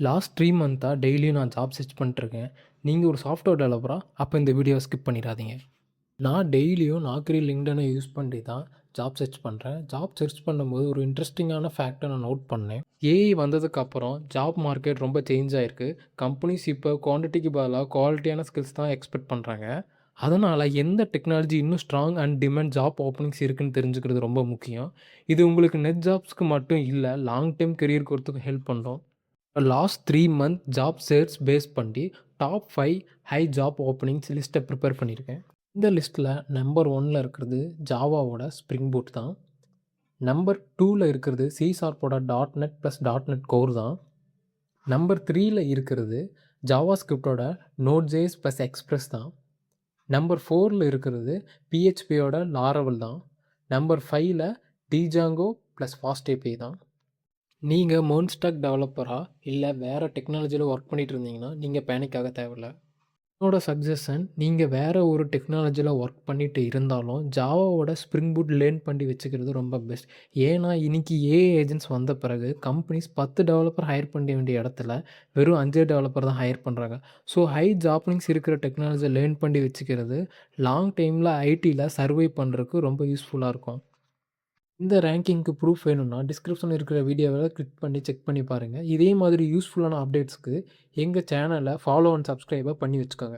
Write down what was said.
Last 3 மந்த்தா டெய்லியும் நான் job search பண்ணிட்டுருக்கேன். நீங்க ஒரு சாஃப்ட்வேர் டெவலப்பரா? அப்ப இந்த வீடியோவ ஸ்கிப் பண்ணிறாதீங்க. நான் டெய்லியும் நாக்ரி, லிங்க்டுன யூஸ் பண்ணி தான் ஜாப் சர்ச் பண்றேன். ஜாப் சர்ச் பண்ணும்போது ஒரு இன்ட்ரஸ்டிங்கான ஃபேக்ட்ட நான் நோட் பண்ணேன். ஏஐ வந்ததுக்கப்புறம் ஜாப் மார்க்கெட் ரொம்ப சேஞ்ச் ஆயிருக்கு. கம்பெனிஸ் இப்ப குவான்டிட்டிக்கு பதிலா குவாலிட்டியான ஸ்கில்ஸ் தான் எக்ஸ்பெக்ட் பண்றாங்க. அதனால எந்த டெக்னாலஜி இன்னும் strong and demand job openings இருக்குன்னு தெரிஞ்சுக்கிறது ரொம்ப முக்கியம். இது உங்களுக்கு நெட் ஜாப்ஸ்க்கு மட்டும் இல்ல, லாங் டெர்ம் கரியர் குரோத்துக்கும் ஹெல்ப் பண்ணும். Last 3 month job search base பண்ணி டாப் 5 ஹை ஜாப் ஓப்பனிங்ஸ் லிஸ்ட்டை ப்ரிப்பேர் பண்ணியிருக்கேன். இந்த லிஸ்ட்டில் நம்பர் 1ல இருக்கிறது ஜாவாவோட ஸ்ப்ரிங் பூட் தான். நம்பர் 2ல இருக்கிறது சி ஷார்ப்போட dot net plus dot net core தான். நம்பர் 3ல இருக்கிறது ஜாவா ஸ்கிரிப்டோட நோட் ஜேஎஸ் ப்ளஸ் எக்ஸ்பிரஸ் தான். நம்பர் 4ல இருக்கிறது பிஹெச்பியோட லாரவல் தான். நம்பர் 5ல டிஜாங்கோ ப்ளஸ் ஃபாஸ்ட் ஏபிஐ தான். நீங்க மெர்ன் ஸ்டாக் டெவலப்பரா இல்ல வேற டெக்னாலஜில ஒர்க் பண்ணிட்டு இருந்தீங்கன்னா, நீங்க பேனிக் ஆக தேவையில்ல. என்னோட சஜஷன், நீங்க வேற ஒரு டெக்னாலஜில ஒர்க் பண்ணிட்டு இருந்தாலும், ஜாவாவோட ஸ்ப்ரிங் பூட் லேர்ன் பண்ணி வச்சுக்கிறது ரொம்ப பெஸ்ட். ஏன்னா, இன்னைக்கு ஏஐ ஏஜென்ட்ஸ் வந்த பிறகு கம்பெனிஸ் 10 டெவலப்பர் ஹையர் பண்ண வேண்டிய இடத்துல, வெறும் 5 டெவலப்பர் தான் ஹையர் பண்றாங்க. ஸோ, ஹை ஜாப்னிங்ஸ் இருக்கிற டெக்னாலஜிய லேர்ன் பண்ணி வச்சுக்கிறது, லாங் டைம்ல ஐடில சர்வை பண்றதுக்கு ரொம்ப யூஸ்ஃபுல்லா இருக்கும். இந்த ரேங்கிங்க்கு ப்ரூஃப் வேணும்னா, டிஸ்கிரிப்ஷன்ல இருக்கிற வீடியோவ கிளிக் பண்ணி செக் பண்ணி பாருங்க. இதே மாதிரி யூஸ்ஃபுல்லான அப்டேட்ஸ்க்கு எங்க சேனல ஃபாலோ அண்ட் சப்ஸ்கிரைப பண்ணி வச்சுக்கோங்க.